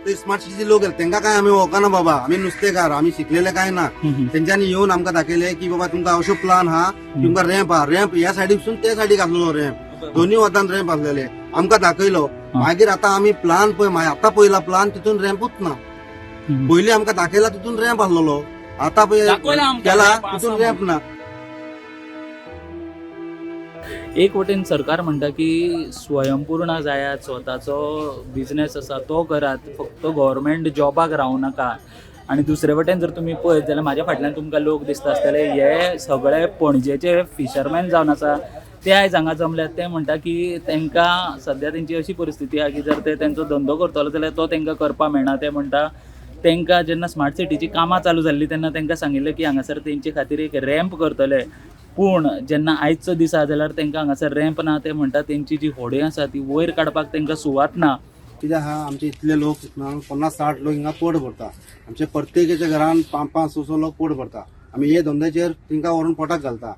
ते स्मार्ट सिटीचे लोक आहेत त्यांना काय आम्ही वळखना बाबा, आम्ही नुस्तेकार, आम्ही शिकलेले काय ना. त्यांच्यानी येऊन आमका दाखयले की बाबा तुमका अशो प्लान हा, तुमका रॅम्प हा, रॅम्प या सायडीसून त्या सायडीक आसलो रॅम्प, दोन्ही वतान रॅम्प असलेले आमका दाखयलो. मागीर आता आम्ही प्लान पळय, आता पहिला प्लान तिथून रॅम्पूच ना. पयली आमका दाखयला तिथून रॅम्प आसलो, आता केला तिथून रॅम्प ना. एक वटेन सरकार म्हणटा की स्वयंपूर्ण जायात, स्वताचो बिझनेस आसा तो करात, फक्त गव्हर्मेंट जॉबाक रावू नाका. आणि दुसरे वटेन जर तुम्ही पळयत जाल्यार म्हाज्या फाटल्यान तुमकां लोक दिसता आसतले, हे सगळे पणजेचे फिशरमॅन जावन आसा ते आयज हांगा जमल्यात. ते म्हणटा की तांकां सद्या तेंची अशी परिस्थिती आहा की जर ते तेंचो धंदो करतलो जाल्यार तो तांकां करपा मेळना. ते म्हणटा तांकां जेन्ना स्मार्ट सिटीची कामां चालू जाल्ली तेन्ना तांकां सांगिल्लें की हांगासर तेंचे खातीर एक रॅम्प करतले, पूण जेन्ना आयचो दीस आहा जाल्यार तांकां हांगासर रॅम्प ना. ते म्हणटा तेंची जी होडी आसा ती वयर काडपाक तांकां सुवात ना. कित्याक हा आमचे इतले लोक 50-60 लोक हिंगा पोट भरता. आमचे प्रत्येकाच्या घरान 5-6 लोक पोट भरता. आमी हे धंद्याचेर तिंका व्हरून पोटाक घालता.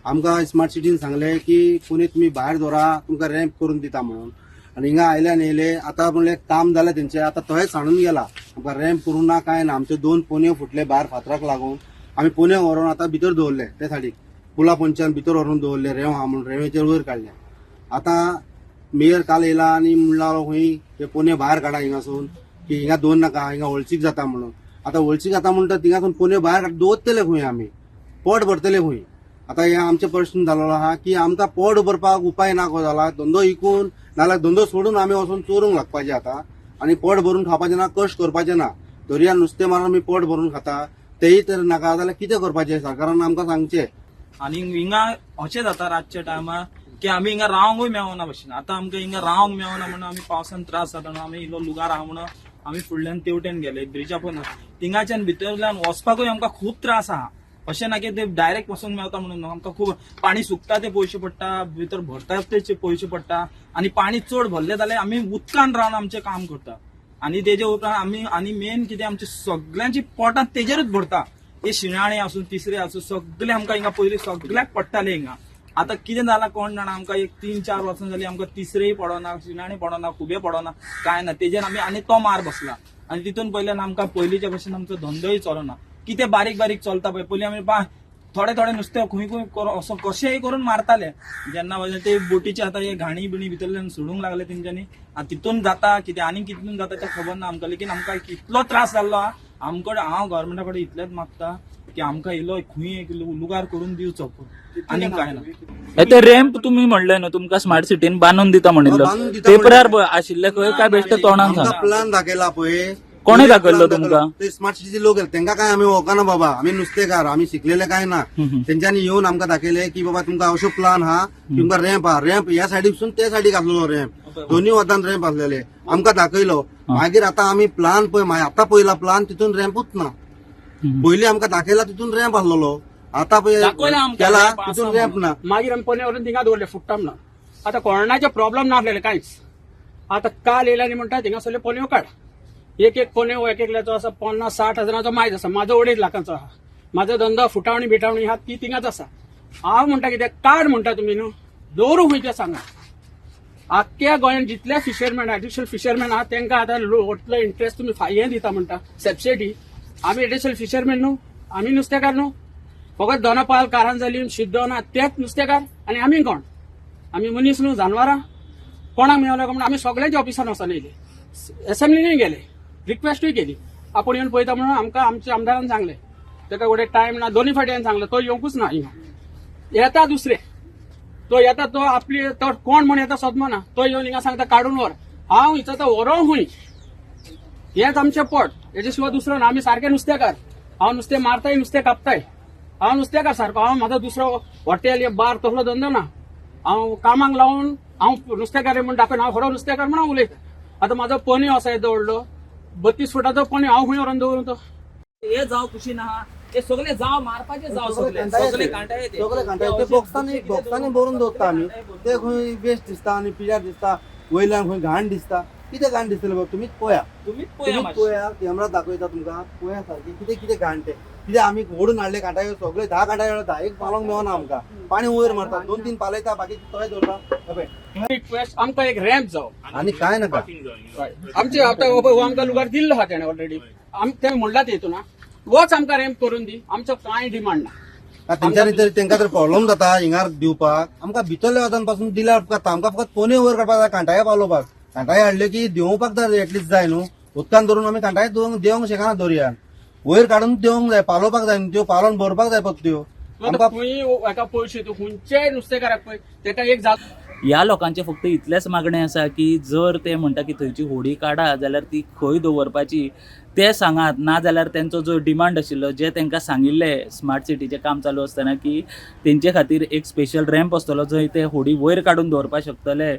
आमकां स्मार्ट सिटीन सांगले की कोणी तुम्ही भायर दवरा, तुमकां रॅम्प करून दिता म्हणून. आनी हिंगा आयल्यान येयले, आतां म्हणले काम जालें तेंचे, आतां तोय सांडून गेला आमकां रॅम्प करूं ना काय ना. आमचे 2 पोन्यो फुटले भायर फातराक लागून, आमी पोन्यो व्हरून आतां भितर दवरले त्या सायडीक, पुला पंचान भितर व्हरून दवरले रेंव हा म्हणून, रेंवेचेर वयर काडले. आतां मेयर काल येयला आनी म्हणला खंय ते पोने भायर काडा हिंगासून, की हिंगा दोन नाका, हिंगा वळचीक जाता म्हणून. आतां वळचीक जाता म्हणटा थिंगासून पोने भायर दवरतले खंय, आमी पोट भरतले खंय. आतां हे आमचे प्रश्न जाल्लो आहा की आमकां पोट भरपाक उपाय ना कसो जाला. धंदो इकून नाल्यार धंदो सोडून आमी वचून चोरूंक लागपाचें आतां, आनी पोट भरून खावपाचें ना, कश्ट करपाचें ना. दर्यान नुस्तें मारून आमी पोट भरून खाता, तेय तर नाका जाल्यार कितें करपाचें, सरकारान आमकां सांगचें. आणि हिंगा अशें जाता रातच्या टायमार की आमी हिंगा रावंकूय मेळना भशेन. आतां आमकां हिंगा रावंक मेळना म्हणून आमी पावसान त्रास जाता म्हणून आमी इल्लो लुगार आहा म्हणून आमी फुडल्यान तेवटेन गेले ब्रिजा पळय थिंगाच्यान भितरल्यान वचपाकूय आमकां खूब त्रास आहा. अशें ना की ते डायरेक्ट वचूंक मेळटा म्हणून आमकां खूब पाणी सुकता ते पळोवचें पडटा, भितर भरता ते पळोवचें पडटा. आनी पाणी चड भरलें जाल्यार आमी उदकान रावन आमचें काम करता. आनी तेजे उपरांत आमी आनी मेन कितें आमच्या सगळ्यांची पोटां तेजेरूच भरता. हे शिणाणे आसूं तिसरे आसूं सगळे आमकां हिंगा पयलीं सगळ्याक पडटाले हिंगा. आतां कितें जालां कोण जाणा, आमकां एक 3-4 वर्सां जालीं आमकां तिसरेय पडना, शिणाणे पडना, खुबे पडना, काय ना. तेजेर आनी तो मार बसला. आनी तितून पयल्यान आमकां पयलींच्या भशेन आमचो धंदोय चलना. कितें बारीक बारीक चलता पळय, पयलीं आमी थोडे थोडे नुस्तें खंय खंय असो कशेंय करून मारताले. जेन्ना ते बोटीचे आतां हे घाणी बिणी भितरल्यान सोडूंक लागले तेंच्यांनी. तितून जाता कितें आनी कितून जाता तें खबर ना आमकां. लेकीन आमकां इतलो त्रास जाल्लो आहा. हांव गव्हर्मेंटा कडेन इतलेंच मागता की आमकां इल्लो खंय एक लुगार करून दिवचो, आनी काय ना. ते रॅम्प तुम्ही म्हणले न्हू तुमकां स्मार्ट सिटीन बांदून दिता म्हणिल्लो, पेपरार आशिल्ले खंय काय बेश्टे तोंडान सांग. प्लान दाखयला पळय, कोणे दाखयल्लो तुमकां? ते स्मार्ट सिटीचे लोक आहेत त्यांना काय आम्ही वळखना बाबा, आम्ही नुस्तेकार, आम्ही शिकलेले काय ना. त्यांच्यानी येऊन आमकां दाखयले की बाबा तुमकां अशो प्लान हा, तुमकां रॅम्प हा, रॅम्प या सायडीसून त्या सायडीक आसलो रॅम्प, दोन्ही वतान रॅम्प आसलेले आमकां दाखयलो. मागीर आतां आमी प्लान पळय, आतां पयला प्लान तितून रॅम्पूच ना. पयलीं आमकां दाखयला तितून रॅम्प आसलो, आतां केला तितून रॅम्प ना. मागीर आमी पोन्यावरून थिंगा दवरले फुट्टा म्हणून. आतां कोणाचे प्रॉब्लेम नासलेले कांयच. आतां काल येयले आनी म्हणटा थिंगा सगळे पोन्यो काड. एक पोन्यो एक एकल्याचो आसा 50-60 हजाराचो मायज आसा, म्हाजो 2.5 लाखांचो आहा. म्हाजो धंदो फुटावणी बिटावणी आहा ती थिंगाच आसा. हांव म्हणटा कितें काड म्हणटा तुमी न्हू, दवरूंक खंयचे सांगा. आख्ख्या गोंयांत जितले फिशरमॅन एडिशनल फिशरमॅन आहा तांकां आतां वतलो इंटरेस्ट तुमी हें दिता म्हणटा सबसिडी. आमी एडिशनल फिशरमॅन न्हू, आमी नुस्तेकार न्हू. फकत दोनापाल कारांजली शिरदोना तेच नुस्तेकार आनी आमी कोण? आमी मनीस न्हू, जानवरां. कोणाक मेळलो म्हणून आमी सगळ्यांच्या ऑफिसान वचून येयले, एसेंब्लीनूय गेले, रिक्वेस्टूय केली. आपूण येवन पळयता म्हणून आमकां आमच्या आमदारान सांगले. ताका फुडें टायम ना, दोनी फाटी सांगलें तो येवंकूच ना हिंगा. येता दुसरे, तो येता तो आपली तो कोण म्हण येता सदमो ना, तो येवन हिंगा सांगता काडून व्हर. हांव हिचो तो व्हरो खूंय, हेच आमचें पोट, हेजे शिवाय दुसरो ना. आमी सारके नुस्तेकार. हांव नुस्तें मारताय, नुस्तें कापताय. हांव नुस्तेकार सारको. हांव म्हाजो दुसरो हॉटेल बार तसलो धंदो ना. हांव कामाक लावून हांव नुस्तेकार म्हूण दाखोवन हांव खरो नुस्तेकार म्हूण हांव उलयता. आतां म्हाजो पोन्यो आसा दवरलो 32 फुटाचो पोन्यो, हांव खंय व्हरून दवरूं तो? हे जाव कुशीन आहा ते सगळे जाव मारपाचे जाव सगळे कांटाळे ते बॉक्सांनी भरून दवरता आमी. ते खंय वेस्ट दिसता आनी पिड्यार दिसता, वयल्यान खंय घाण दिसता. कितें घाण दिसतलें बाबा, तुमीच पळया. तुम्हीच पळया, कॅमेरा दाखयता तुमकां, पळया सारकी कितें कितें घाण ते. कित्याक आमी ओडून हाडले कांटाळे सगळे 10 कांटाळे येता एक पालोंक मेळना आमकां पाणी वयर मारता 2-3 पालयता बाकी तळें दवरता रिक्वेस्ट आमकां एक रॅम्प जावं आनी कांय नाका आमचे आतां हो आमकां लुगार दिल्लो आहा तेणें ऑलरेडी ते म्हणला तेतून वच आमकां रॅम्प करून दी आमचो कांय डिमांड ना तेंच्यांनी तरी तेंकां तर प्रॉब्लेम जाता हिंगार दिवपाक आमकां भितरल्या वतान दिल्यार उपकारता आमकां फकत पोने वयर काडपाक जाय कांटाळे पालोवपाक कांटाळे हाडले की देंवपाक तर एटलीस्ट जाय न्हू उदकान धरून आमी कांटाळे देवंक शकना दर्यान वयर काडून देवंक जाय पालोवपाक जाय त्यो पालोवन भरपाक जाय फक्त त्यो आमकां हेका पयशे तूं खंयच्याय नुस्तेकाराक पळय तेका एक जाग ह्या लोकांचे फक्त इतलेच मागणें आसा की जर ते म्हणटा की थंयची होडी काडा जाल्यार ती खंय दवरपाची ते सांगात ना जाल्यार तेंचो जो डिमांड आशिल्लो जे तांकां सांगिल्लें स्मार्ट सिटीचें काम चालू आसतना की तेंचे खातीर एक स्पेशल रॅम्प आसतलो जंय ते होडी वयर काडून दवरपाक शकतले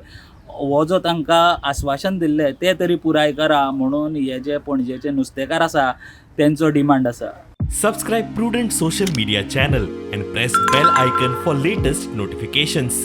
हो जो तांकां आश्वासन दिल्लें तें तरी पुराय करा म्हणून हे जे पणजेचे नुस्तेकार आसा तेंचो डिमांड आसा. Subscribe Prudent social media channel and press bell icon for latest notifications.